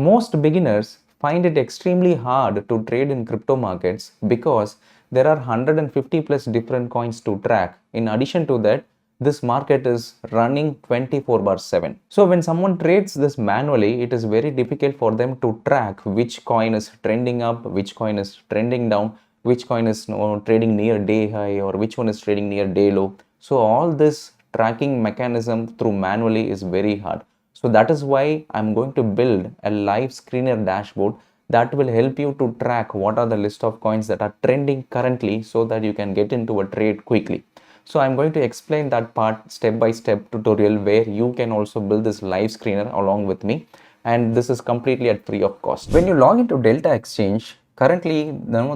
Most beginners find it extremely hard to trade in crypto markets because there are 150 plus different coins to track. In addition to that, this market is running 24/7. So when someone trades this manually, it is very difficult for them to track which coin is trending up, which coin is trending down, which coin is trading near day high, or which one is trading near day low. So all this tracking mechanism through manually is very hard. So that is why I'm going to build a live screener dashboard that will help you to track what are the list of coins that are trending currently so that you can get into a trade quickly. So I'm going to explain that part step by step tutorial where you can also build this live screener along with me, and this is completely at free of cost. When you log into Delta Exchange, currently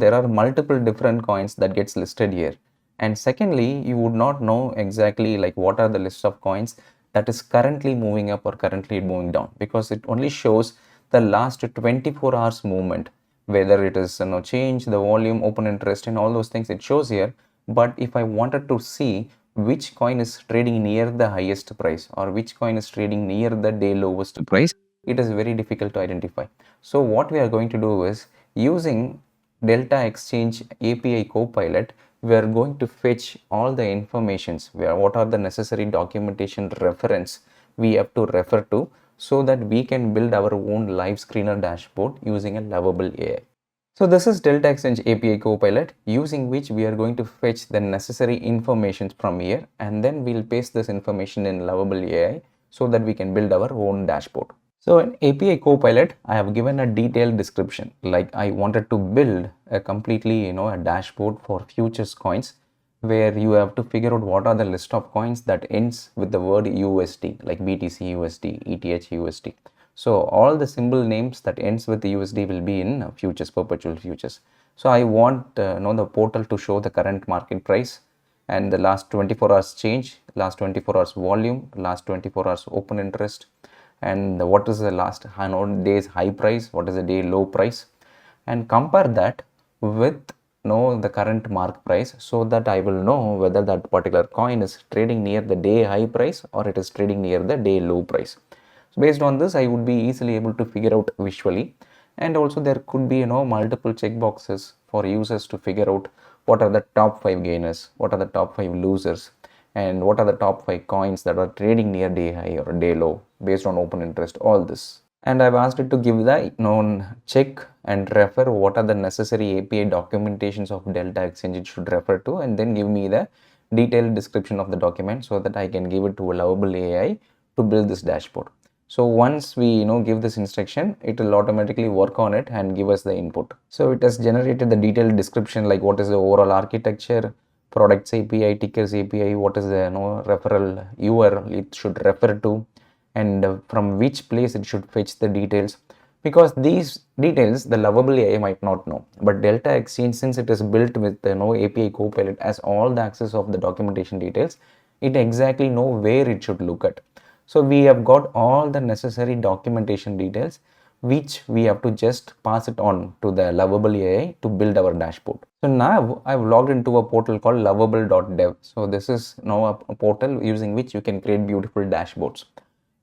there are multiple different coins that gets listed here. And secondly, you would not know exactly like what are the list of coins that is currently moving up or currently moving down, because it only shows the last 24 hours movement, whether it is change, the volume, open interest, and all those things it shows here. But if I wanted to see which coin is trading near the highest price or which coin is trading near the day lowest price, it is very difficult to identify. So what we are going to do is, using Delta Exchange API Copilot, we are going to fetch all the informations where what are the necessary documentation reference we have to refer to, so that we can build our own live screener dashboard using a Lovable AI. So this is Delta Exchange API Copilot, using which we are going to fetch the necessary information from here, and then we'll paste this information in Lovable AI so that we can build our own dashboard. So in API Copilot, I have given a detailed description, like I wanted to build a completely, a dashboard for futures coins, where you have to figure out what are the list of coins that ends with the word USD, like BTC USD, ETH USD. So all the symbol names that ends with the USD will be in futures, perpetual futures. So I want the portal to show the current market price and the last 24 hours change, last 24 hours volume, last 24 hours open interest, and what is the last day's high price, what is the day low price, and compare that with the current mark price, so that I will know whether that particular coin is trading near the day high price or it is trading near the day low price. So based on this, I would be easily able to figure out visually, and also there could be multiple checkboxes for users to figure out what are the top 5 gainers, what are the top 5 losers, and what are the top 5 coins that are trading near day high or day low based on open interest, all this. And I've asked it to give the check and refer what are the necessary API documentations of Delta Exchange it should refer to, and then give me the detailed description of the document so that I can give it to a Lovable AI to build this dashboard. So once we give this instruction, it will automatically work on it and give us the input. So it has generated the detailed description, like what is the overall architecture, products API, tickers API, what is the referral URL it should refer to, and from which place it should fetch the details. Because these details the Lovable AI might not know, but Delta Exchange, since it is built with the API Copilot, as all the access of the documentation details, it exactly know where it should look at. So we have got all the necessary documentation details, which we have to just pass it on to the Lovable AI to build our dashboard. So now I've logged into a portal called lovable.dev. So this is now a portal using which you can create beautiful dashboards.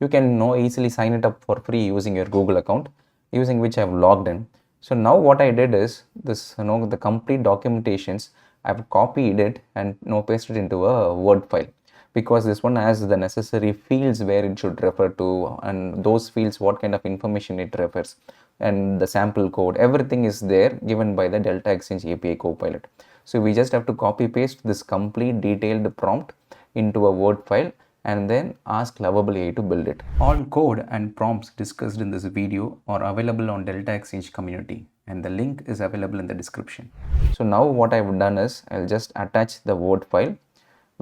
You can easily sign it up for free using your Google account, using which I've logged in. So now what I did is this, the complete documentations, I've copied it and pasted it into a Word file, because this one has the necessary fields where it should refer to, and those fields what kind of information it refers, and the sample code, everything is there given by the Delta Exchange API Copilot. So we just have to copy paste this complete detailed prompt into a Word file and then ask Lovable AI to build it. All code and prompts discussed in this video are available on Delta Exchange community, and the link is available in the description. So now what I've done is I'll just attach the Word file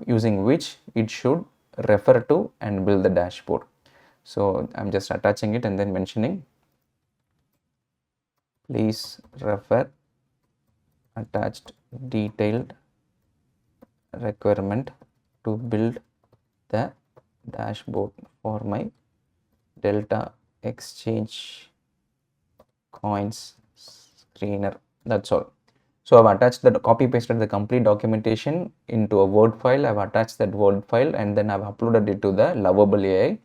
using which it should refer to and build the dashboard. So I'm just attaching it and then mentioning, please refer attached detailed requirement to build the dashboard for my Delta Exchange coins screener. That's all. So I've attached the copy pasted the complete documentation into a Word file. I've attached that Word file and then I've uploaded it to the Lovable AI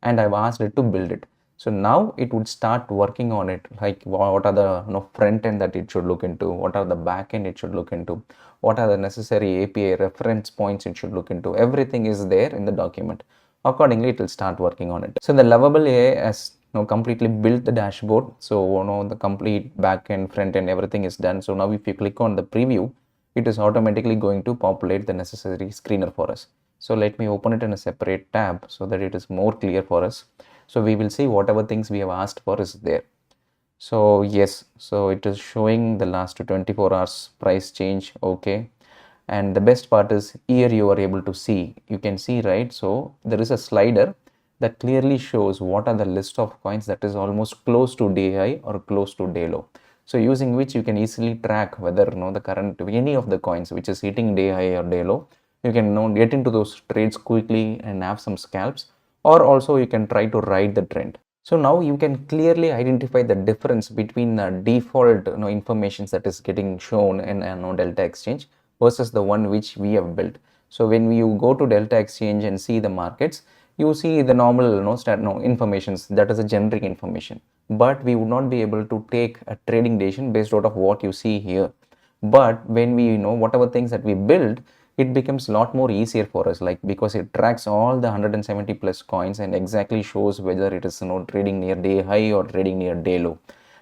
and I've asked it to build it. So now it would start working on it, like what are the front end that it should look into, what are the back end it should look into, what are the necessary API reference points it should look into. Everything is there in the document. Accordingly, it will start working on it. So the Lovable AI has completely built the dashboard. So the complete back end, front end, everything is done. So now if you click on the preview, it is automatically going to populate the necessary screener for us. So let me open it in a separate tab so that it is more clear for us. So we will see whatever things we have asked for is there. So yes, so it is showing the last 24 hours price change. Okay. And the best part is here you are able to see, you can see, right? So there is a slider that clearly shows what are the list of coins that is almost close to day high or close to day low. So using which you can easily track whether the current any of the coins which is hitting day high or day low, you can get into those trades quickly and have some scalps, or also you can try to ride the trend. So now you can clearly identify the difference between the default information that is getting shown in Delta Exchange versus the one which we have built. So when you go to Delta Exchange and see the markets, you see the normal informations, that is a generic information, but we would not be able to take a trading decision based out of what you see here. But when we know whatever things that we build, it becomes a lot more easier for us, like because it tracks all the 170 plus coins and exactly shows whether it is trading near day high or trading near day low.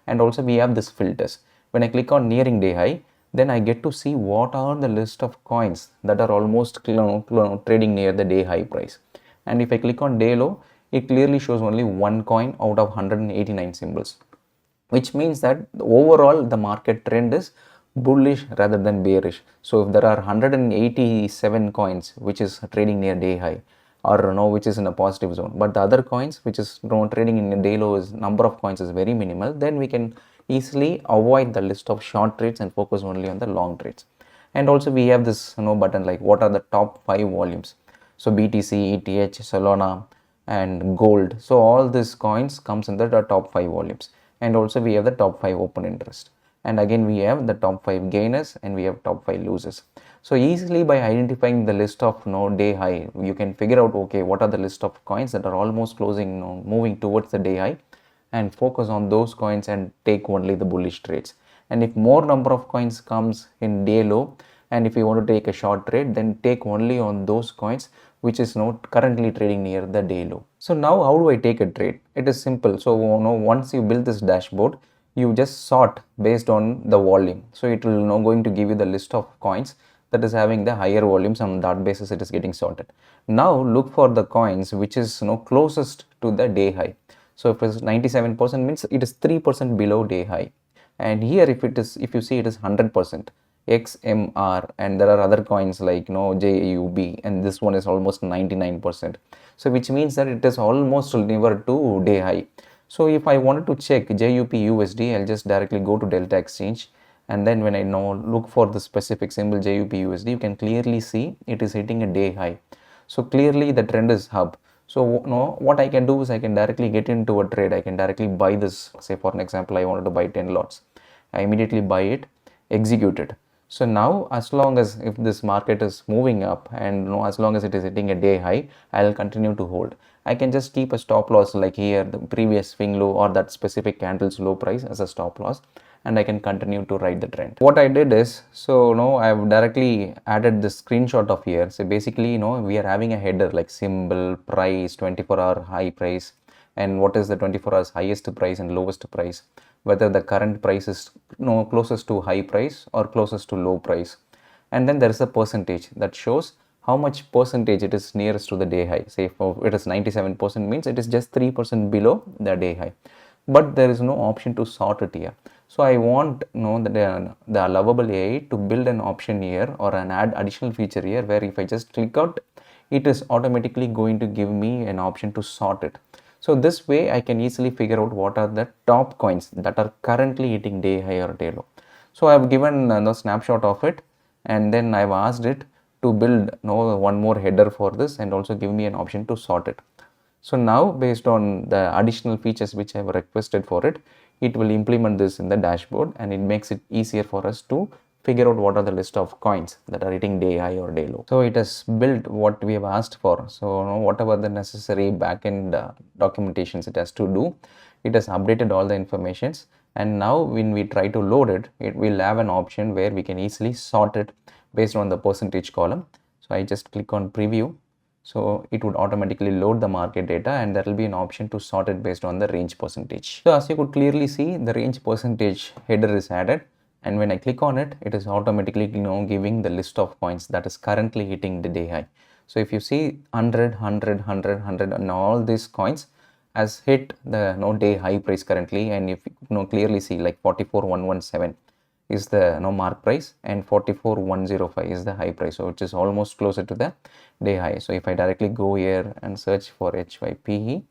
And also we have this filters. When I click on nearing day high, then I get to see what are the list of coins that are almost trading near the day high price. And if I click on day low, it clearly shows only one coin out of 189 symbols, which means that overall the market trend is bullish rather than bearish. So if there are 187 coins which is trading near day high, or which is in a positive zone, but the other coins which is trading in a day low, is number of coins is very minimal, then we can easily avoid the list of short trades and focus only on the long trades. And also we have this button like what are the top 5 volumes. So BTC, ETH, Solana and gold, so all these coins comes in the top 5 volumes. And also we have the top 5 open interest, and again we have the top 5 gainers and we have top 5 losers. So easily by identifying the list of day high, you can figure out okay what are the list of coins that are almost closing moving towards the day high, and focus on those coins and take only the bullish trades. And if more number of coins comes in day low, and if you want to take a short trade, then take only on those coins which is not currently trading near the day low. So now how do I take a trade? It is simple. So once you build this dashboard, you just sort based on the volume. So it will going to give you the list of coins that is having the higher volumes, on that basis it is getting sorted. Now look for the coins which is closest to the day high. So if it's 97% means it is 3% below day high. And here if you see it is 100%. XMR, and there are other coins like JUB, and this one is almost 99%. So which means that it is almost near to day high. So if I wanted to check JUP USD, I'll just directly go to Delta Exchange, and then when I look for the specific symbol JUP USD, you can clearly see it is hitting a day high. So clearly the trend is up. So what I can do is I can directly get into a trade. I can directly buy this. Say for an example, I wanted to buy 10 lots. I immediately buy it, execute it. So now as long as if this market is moving up, and as long as it is hitting a day high, I'll continue to hold. I can just keep a stop loss like here, the previous swing low or that specific candle's low price as a stop loss, and I can continue to ride the trend. What I did is, so I've directly added this screenshot of here. So basically we are having a header like symbol, price, 24-hour high price, and what is the 24 hours highest price and lowest price, whether the current price is closest to high price or closest to low price. And then there is a percentage that shows how much percentage it is nearest to the day high. Say if it is 97%, means it is just 3% below the day high, but there is no option to sort it here. So I want the Lovable AI to build an option here or an add additional feature here, where if I just click out, it is automatically going to give me an option to sort it. So this way I can easily figure out what are the top coins that are currently hitting day high or day low. So I have given a snapshot of it, and then I've asked it to build one more header for this and also give me an option to sort it. So now based on the additional features which I have requested for it, it will implement this in the dashboard, and it makes it easier for us to figure out what are the list of coins that are hitting day high or day low. So it has built what we have asked for. So whatever the necessary backend documentations it has to do, it has updated all the informations. And now when we try to load it, it will have an option where we can easily sort it based on the percentage column. So I just click on preview. So it would automatically load the market data, and there will be an option to sort it based on the range percentage. So as you could clearly see, the range percentage header is added, and when I click on it, it is automatically giving the list of coins that is currently hitting the day high. So if you see 100, 100, and all these coins has hit the day high price currently, and if you clearly see like 44,117 is the mark price and 44,105 is the high price, so which is almost closer to the day high. So if I directly go here and search for HYPE,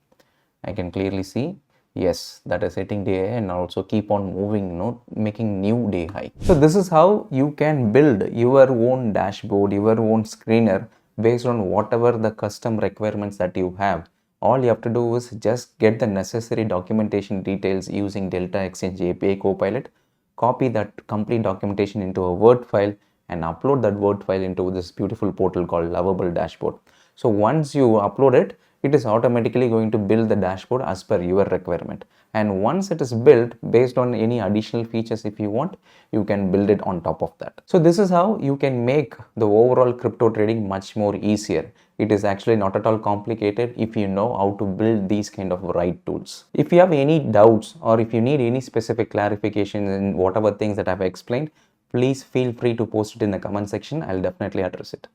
I can clearly see yes, that is hitting day high and also keep on moving, making new day high. So this is how you can build your own dashboard, your own screener based on whatever the custom requirements that you have. All you have to do is just get the necessary documentation details using Delta Exchange API Copilot, copy that complete documentation into a Word file and upload that Word file into this beautiful portal called Lovable Dashboard. So once you upload it, it is automatically going to build the dashboard as per your requirement. And once it is built, based on any additional features if you want, you can build it on top of that. So this is how you can make the overall crypto trading much more easier. It is actually not at all complicated if you know how to build these kind of right tools. If you have any doubts or if you need any specific clarifications in whatever things that I've explained, please feel free to post it in the comment section. I'll definitely address it.